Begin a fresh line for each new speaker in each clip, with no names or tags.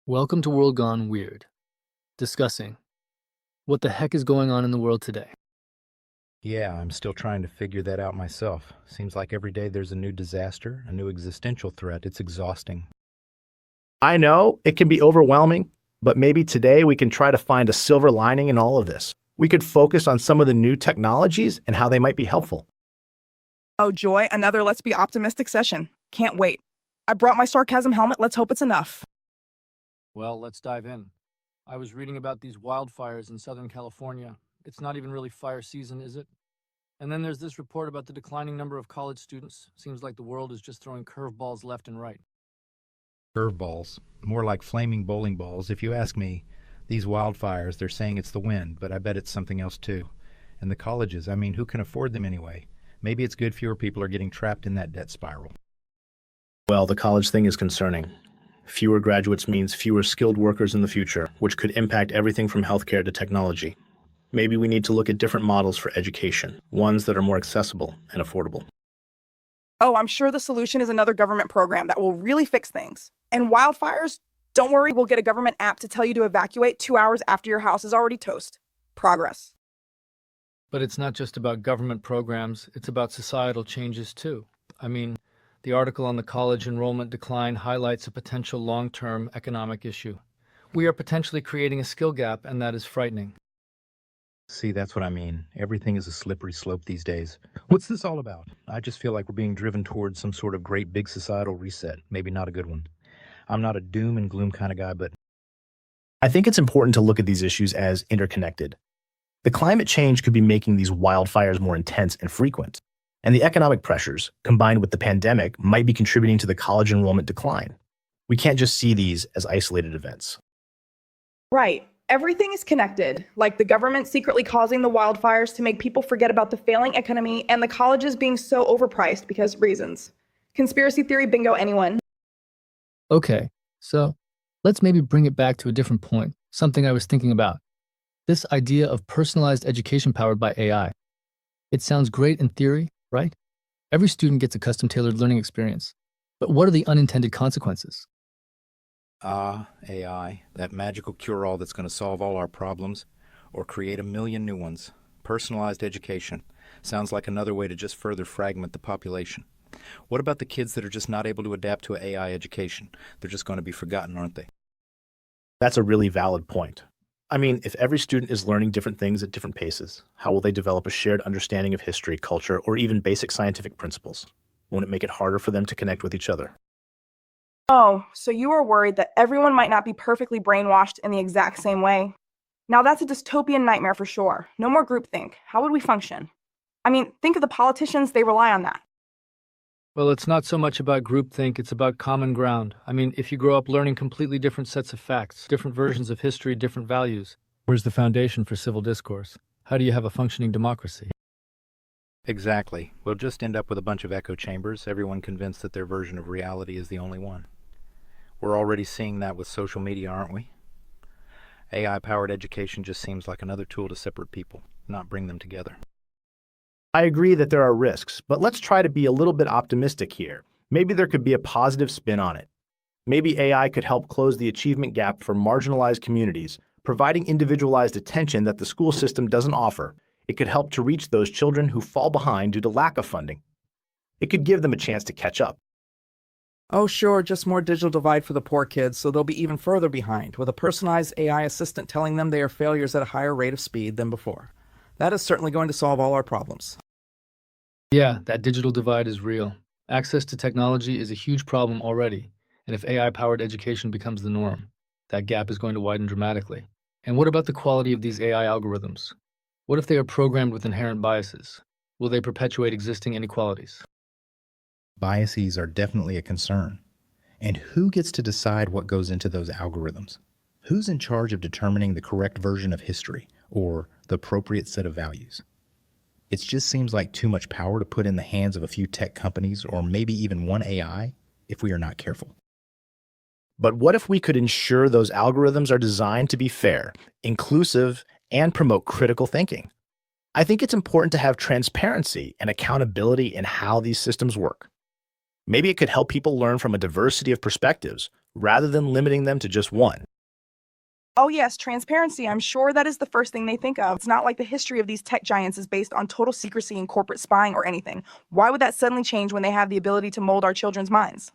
Welcome to World Gone Weird, discussing what the heck is going on in the world today.
Yeah, I'm still trying to figure that out myself. Seems like every day there's a new disaster, a new existential threat. It's exhausting.
I know it can be overwhelming, but maybe today we can try to find a silver lining in all of this. We could focus on some of the new technologies and how they might be helpful.
Oh, joy, another Let's Be Optimistic session. Can't wait. I brought my sarcasm helmet. Let's hope it's enough.
Well, let's dive in. I was reading about these wildfires in Southern California. It's not even really fire season, is it? And then there's this report about the declining number of college students. Seems like the world is just throwing curveballs left and right.
Curveballs. More like flaming bowling balls, if you ask me. These wildfires, they're saying it's the wind, but I bet it's something else too. And the colleges, I mean, who can afford them anyway? Maybe it's good fewer people are getting trapped in that debt spiral.
Well, the college thing is concerning. Fewer graduates means fewer skilled workers in the future, which could impact everything from healthcare to technology. Maybe we need to look at different models for education, ones that are more accessible and affordable.
Oh, I'm sure the solution is another government program that will really fix things. And wildfires, don't worry, we'll get a government app to tell you to evacuate 2 hours after your house is already toast. Progress.
But it's not just about government programs, it's about societal changes too. I mean, the article on the college enrollment decline highlights a potential long-term economic issue. We are potentially creating a skill gap, and that is frightening.
See, that's what I mean. Everything is a slippery slope these days. What's this all about? I just feel like we're being driven towards some sort of great big societal reset. Maybe not a good one. I'm not a doom and gloom kind of guy, but
I think it's important to look at these issues as interconnected. The climate change could be making these wildfires more intense and frequent, and the economic pressures, combined with the pandemic, might be contributing to the college enrollment decline. We can't just see these as isolated events.
Right. Everything is connected, like the government secretly causing the wildfires to make people forget about the failing economy and the colleges being so overpriced because reasons. Conspiracy theory bingo, anyone?
Okay, so let's maybe bring it back to a different point, something I was thinking about. This idea of personalized education powered by AI. It sounds great in theory, right? Every student gets a custom-tailored learning experience. But what are the unintended consequences?
AI, that magical cure-all that's going to solve all our problems, or create a million new ones. Personalized education. Sounds like another way to just further fragment the population. What about the kids that are just not able to adapt to AI education? They're just going to be forgotten, aren't they?
That's a really valid point. I mean, if every student is learning different things at different paces, how will they develop a shared understanding of history, culture, or even basic scientific principles? Won't it make it harder for them to connect with each other?
Oh, so you are worried that everyone might not be perfectly brainwashed in the exact same way? Now that's a dystopian nightmare for sure. No more groupthink. How would we function? I mean, think of the politicians, they rely on that.
Well, it's not so much about groupthink, it's about common ground. I mean, if you grow up learning completely different sets of facts, different versions of history, different values, where's the foundation for civil discourse? How do you have a functioning democracy?
Exactly. We'll just end up with a bunch of echo chambers, everyone convinced that their version of reality is the only one. We're already seeing that with social media, aren't we? AI-powered education just seems like another tool to separate people, not bring them together.
I agree that there are risks, but let's try to be a little bit optimistic here. Maybe there could be a positive spin on it. Maybe AI could help close the achievement gap for marginalized communities, providing individualized attention that the school system doesn't offer. It could help to reach those children who fall behind due to lack of funding. It could give them a chance to catch up.
Oh, sure, just more digital divide for the poor kids, so they'll be even further behind, with a personalized AI assistant telling them they are failures at a higher rate of speed than before. That is certainly going to solve all our problems.
Yeah, that digital divide is real. Access to technology is a huge problem already, and if AI-powered education becomes the norm, that gap is going to widen dramatically. And what about the quality of these AI algorithms? What if they are programmed with inherent biases? Will they perpetuate existing inequalities?
Biases are definitely a concern. And who gets to decide what goes into those algorithms? Who's in charge of determining the correct version of history or the appropriate set of values? It just seems like too much power to put in the hands of a few tech companies or maybe even one AI if we are not careful.
But what if we could ensure those algorithms are designed to be fair, inclusive, and promote critical thinking? I think it's important to have transparency and accountability in how these systems work. Maybe it could help people learn from a diversity of perspectives rather than limiting them to just one.
Oh, yes, transparency. I'm sure that is the first thing they think of. It's not like the history of these tech giants is based on total secrecy and corporate spying or anything. Why would that suddenly change when they have the ability to mold our children's minds?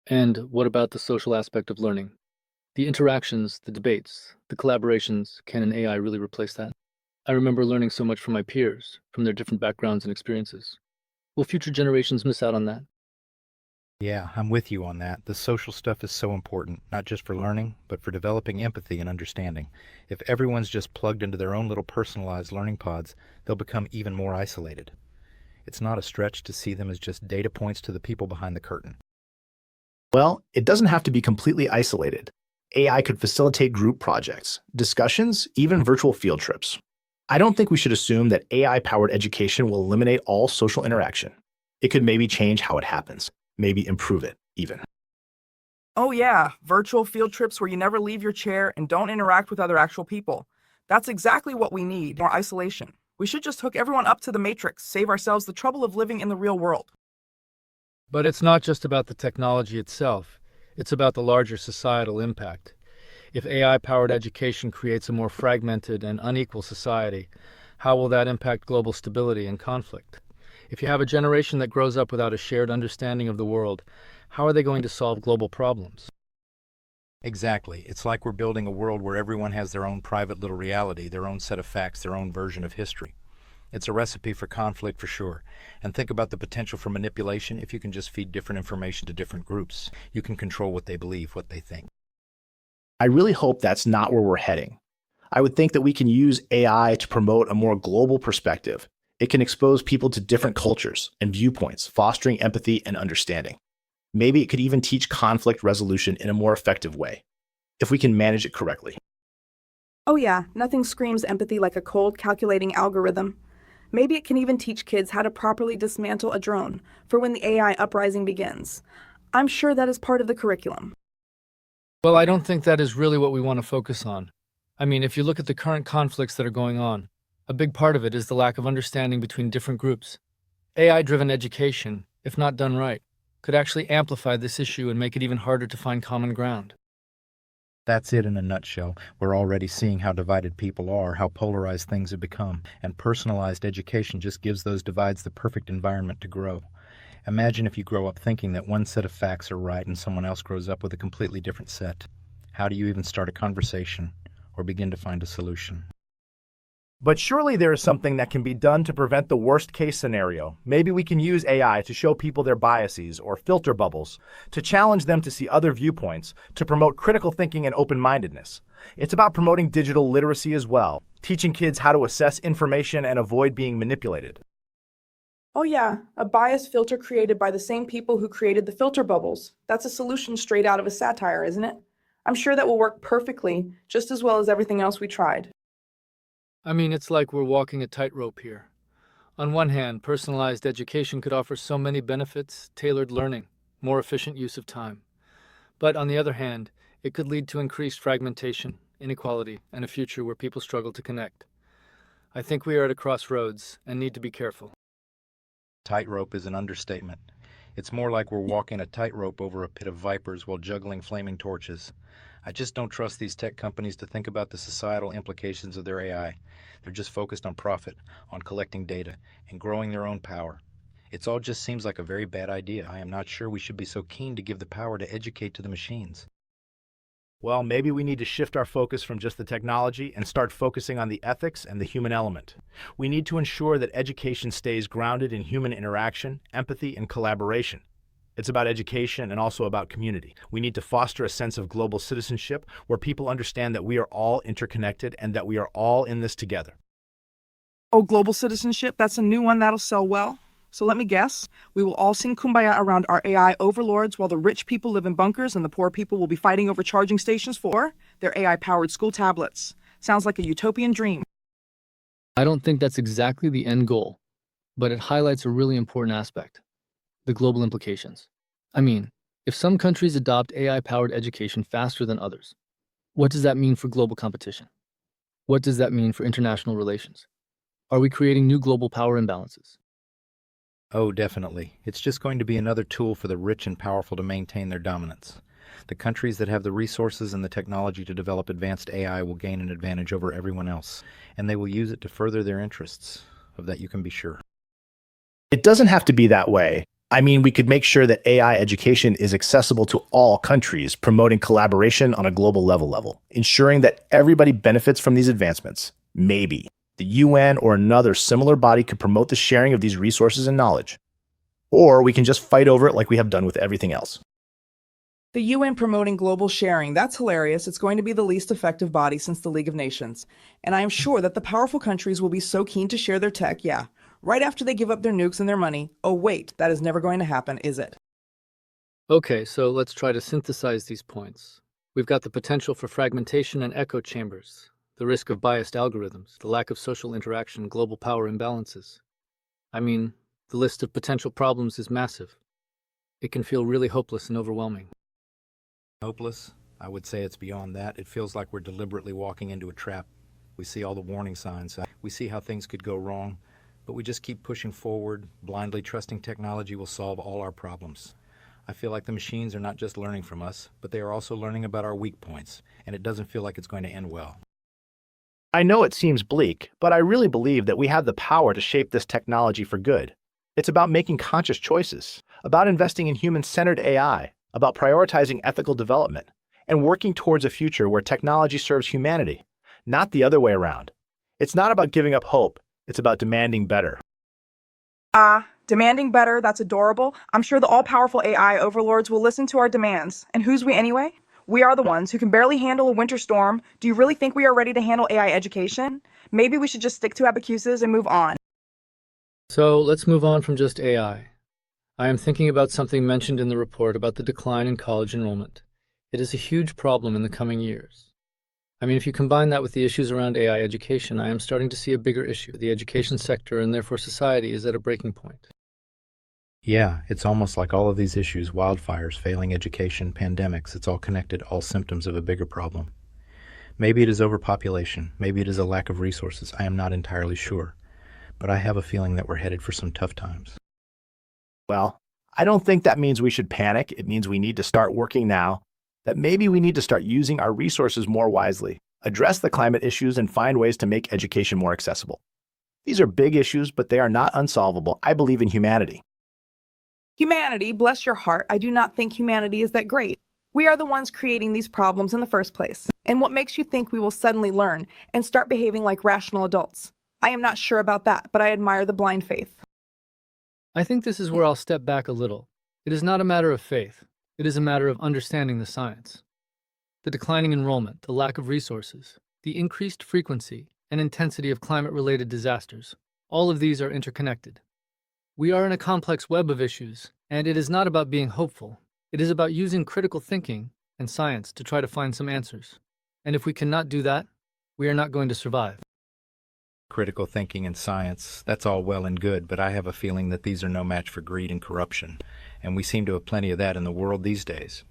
And what about the social aspect of learning? The interactions, the debates, the collaborations, can an AI really replace that? I remember learning so much from my peers, from their different backgrounds and experiences. Will future generations miss out on that?
Yeah, I'm with you on that. The social stuff is so important, not just for learning, but for developing empathy and understanding. If everyone's just plugged into their own little personalized learning pods, they'll become even more isolated. It's not a stretch to see them as just data points to the people behind the curtain.
Well, it doesn't have to be completely isolated. AI could facilitate group projects, discussions, even virtual field trips. I don't think we should assume that AI-powered education will eliminate all social interaction. It could maybe change how it happens, maybe improve it, even.
Oh yeah, virtual field trips where you never leave your chair and don't interact with other actual people. That's exactly what we need, more isolation. We should just hook everyone up to the matrix, save ourselves the trouble of living in the real world.
But it's not just about the technology itself. It's about the larger societal impact. If AI-powered education creates a more fragmented and unequal society, how will that impact global stability and conflict? If you have a generation that grows up without a shared understanding of the world, how are they going to solve global problems?
Exactly. It's like we're building a world where everyone has their own private little reality, their own set of facts, their own version of history. It's a recipe for conflict for sure. And think about the potential for manipulation if you can just feed different information to different groups. You can control what they believe, what they think.
I really hope that's not where we're heading. I would think that we can use AI to promote a more global perspective. It can expose people to different cultures and viewpoints, fostering empathy and understanding. Maybe it could even teach conflict resolution in a more effective way, if we can manage it correctly.
Oh, yeah, nothing screams empathy like a cold, calculating algorithm. Maybe it can even teach kids how to properly dismantle a drone for when the AI uprising begins. I'm sure that is part of the curriculum.
Well, I don't think that is really what we want to focus on. I mean, if you look at the current conflicts that are going on, a big part of it is the lack of understanding between different groups. AI-driven education, if not done right, could actually amplify this issue and make it even harder to find common ground.
That's it in a nutshell. We're already seeing how divided people are, how polarized things have become, and personalized education just gives those divides the perfect environment to grow. Imagine if you grow up thinking that one set of facts are right and someone else grows up with a completely different set. How do you even start a conversation or begin to find a solution?
But surely there is something that can be done to prevent the worst case scenario. Maybe we can use AI to show people their biases or filter bubbles, to challenge them to see other viewpoints, to promote critical thinking and open-mindedness. It's about promoting digital literacy as well, teaching kids how to assess information and avoid being manipulated.
Oh, yeah, a bias filter created by the same people who created the filter bubbles. That's a solution straight out of a satire, isn't it? I'm sure that will work perfectly, just as well as everything else we tried.
I mean, it's like we're walking a tightrope here. On one hand, personalized education could offer so many benefits, tailored learning, more efficient use of time. But on the other hand, it could lead to increased fragmentation, inequality, and a future where people struggle to connect. I think we are at a crossroads and need to be careful.
Tightrope is an understatement. It's more like we're walking a tightrope over a pit of vipers while juggling flaming torches. I just don't trust these tech companies to think about the societal implications of their AI. They're just focused on profit, on collecting data, and growing their own power. It all just seems like a very bad idea. I am not sure we should be so keen to give the power to educate to the machines.
Well, maybe we need to shift our focus from just the technology and start focusing on the ethics and the human element. We need to ensure that education stays grounded in human interaction, empathy, and collaboration. It's about education and also about community. We need to foster a sense of global citizenship where people understand that we are all interconnected and that we are all in this together.
Oh, global citizenship, that's a new one that'll sell well. So let me guess, we will all sing Kumbaya around our AI overlords while the rich people live in bunkers and the poor people will be fighting over charging stations for their AI-powered school tablets. Sounds like a utopian dream.
I don't think that's exactly the end goal, but it highlights a really important aspect: the global implications. I mean, if some countries adopt AI-powered education faster than others, what does that mean for global competition? What does that mean for international relations? Are we creating new global power imbalances?
Oh, definitely. It's just going to be another tool for the rich and powerful to maintain their dominance. The countries that have the resources and the technology to develop advanced AI will gain an advantage over everyone else, and they will use it to further their interests. Of that you can be sure.
It doesn't have to be that way. I mean, we could make sure that AI education is accessible to all countries, promoting collaboration on a global level, ensuring that everybody benefits from these advancements. Maybe the UN or another similar body could promote the sharing of these resources and knowledge. Or we can just fight over it like we have done with everything else.
The UN promoting global sharing, that's hilarious. It's going to be the least effective body since the League of Nations. And I am sure that the powerful countries will be so keen to share their tech, right after they give up their nukes and their money. Oh wait, that is never going to happen, is it?
Okay, so let's try to synthesize these points. We've got the potential for fragmentation and echo chambers, the risk of biased algorithms, the lack of social interaction, global power imbalances. I mean, the list of potential problems is massive. It can feel really hopeless and overwhelming.
Hopeless? I would say it's beyond that. It feels like we're deliberately walking into a trap. We see all the warning signs. We see how things could go wrong, but we just keep pushing forward, blindly trusting technology will solve all our problems. I feel like the machines are not just learning from us, but they are also learning about our weak points, and it doesn't feel like it's going to end well.
I know it seems bleak, but I really believe that we have the power to shape this technology for good. It's about making conscious choices, about investing in human-centered AI, about prioritizing ethical development, and working towards a future where technology serves humanity, not the other way around. It's not about giving up hope, it's about demanding better.
Demanding better, that's adorable. I'm sure the all-powerful AI overlords will listen to our demands. And who's we anyway? We are the ones who can barely handle a winter storm. Do you really think we are ready to handle AI education? Maybe we should just stick to abacuses and move on.
So let's move on from just AI. I am thinking about something mentioned in the report about the decline in college enrollment. It is a huge problem in the coming years. I mean, if you combine that with the issues around AI education, I am starting to see a bigger issue. The education sector and therefore society is at a breaking point.
Yeah, it's almost like all of these issues, wildfires, failing education, pandemics, it's all connected, all symptoms of a bigger problem. Maybe it is overpopulation, maybe it is a lack of resources, I am not entirely sure. But I have a feeling that we're headed for some tough times.
Well, I don't think that means we should panic. It means we need to start working now, that maybe we need to start using our resources more wisely, address the climate issues, and find ways to make education more accessible. These are big issues, but they are not unsolvable. I believe in humanity.
Humanity, bless your heart, I do not think humanity is that great. We are the ones creating these problems in the first place. And what makes you think we will suddenly learn and start behaving like rational adults? I am not sure about that, but I admire the blind faith.
I think this is where I'll step back a little. It is not a matter of faith. It is a matter of understanding the science. The declining enrollment, the lack of resources, the increased frequency and intensity of climate-related disasters, all of these are interconnected. We are in a complex web of issues, and it is not about being hopeful. It is about using critical thinking and science to try to find some answers. And if we cannot do that, we are not going to survive.
Critical thinking and science, that's all well and good, but I have a feeling that these are no match for greed and corruption, and we seem to have plenty of that in the world these days.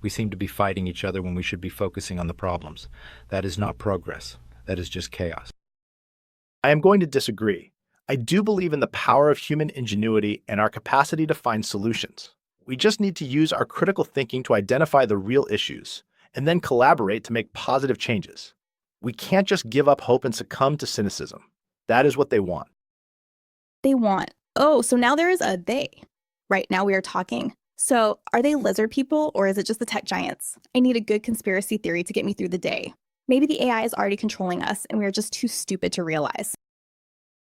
We seem to be fighting each other when we should be focusing on the problems. That is not progress. That is just chaos.
I am going to disagree. I do believe in the power of human ingenuity and our capacity to find solutions. We just need to use our critical thinking to identify the real issues, and then collaborate to make positive changes. We can't just give up hope and succumb to cynicism. That is what they want.
They want. Oh, so now there is a they. Right now we are talking. So are they lizard people or is it just the tech giants? I need a good conspiracy theory to get me through the day. Maybe the AI is already controlling us and we are just too stupid to realize.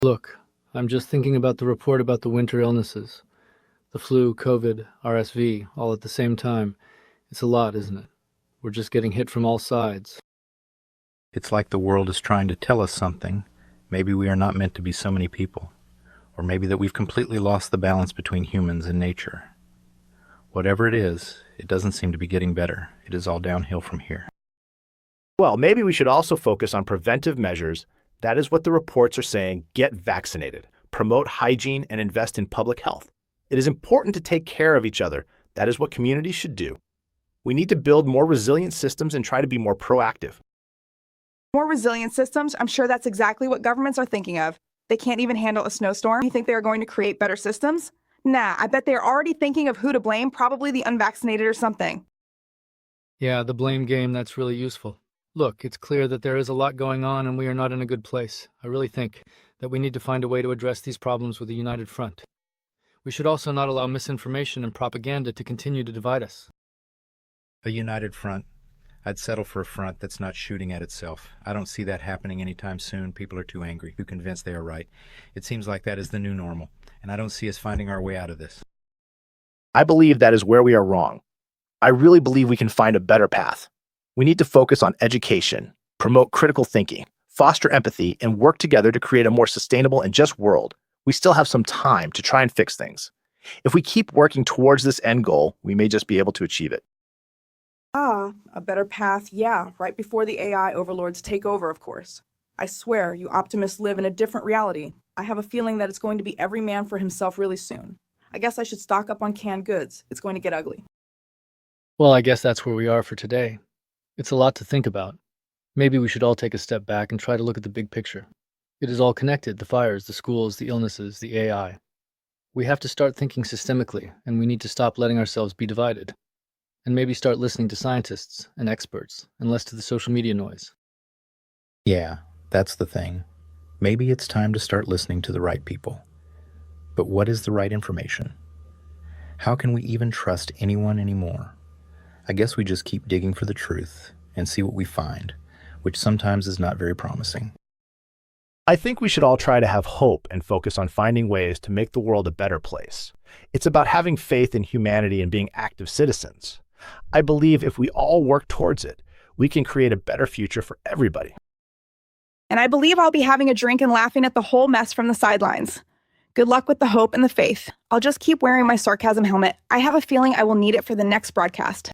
Look, I'm just thinking about the report about the winter illnesses. The flu, COVID, RSV, all at the same time. It's a lot, isn't it? We're just getting hit from all sides.
It's like the world is trying to tell us something. Maybe we are not meant to be so many people. Or maybe that we've completely lost the balance between humans and nature. Whatever it is, it doesn't seem to be getting better. It is all downhill from here.
Well, maybe we should also focus on preventive measures. That is what the reports are saying. Get vaccinated, promote hygiene, and invest in public health. It is important to take care of each other. That is what communities should do. We need to build more resilient systems and try to be more proactive.
More resilient systems? I'm sure that's exactly what governments are thinking of. They can't even handle a snowstorm. You think they are going to create better systems? Nah, I bet they are already thinking of who to blame, probably the unvaccinated or something.
Yeah, the blame game, that's really useful. Look, it's clear that there is a lot going on and we are not in a good place. I really think that we need to find a way to address these problems with a united front. We should also not allow misinformation and propaganda to continue to divide us.
A united front. I'd settle for a front that's not shooting at itself. I don't see that happening anytime soon. People are too angry, too convinced they are right. It seems like that is the new normal, and I don't see us finding our way out of this.
I believe that is where we are wrong. I really believe we can find a better path. We need to focus on education, promote critical thinking, foster empathy, and work together to create a more sustainable and just world. We still have some time to try and fix things. If we keep working towards this end goal, we may just be able to achieve it.
A better path, yeah, right before the AI overlords take over, of course. I swear, you optimists live in a different reality. I have a feeling that it's going to be every man for himself really soon. I guess I should stock up on canned goods. It's going to get ugly.
Well, I guess that's where we are for today. It's a lot to think about. Maybe we should all take a step back and try to look at the big picture. It is all connected, the fires, the schools, the illnesses, the AI. We have to start thinking systemically, and we need to stop letting ourselves be divided. And maybe start listening to scientists and experts, and less to the social media noise.
Yeah, that's the thing. Maybe it's time to start listening to the right people. But what is the right information? How can we even trust anyone anymore? I guess we just keep digging for the truth and see what we find, which sometimes is not very promising.
I think we should all try to have hope and focus on finding ways to make the world a better place. It's about having faith in humanity and being active citizens. I believe if we all work towards it, we can create a better future for everybody.
And I believe I'll be having a drink and laughing at the whole mess from the sidelines. Good luck with the hope and the faith. I'll just keep wearing my sarcasm helmet. I have a feeling I will need it for the next broadcast.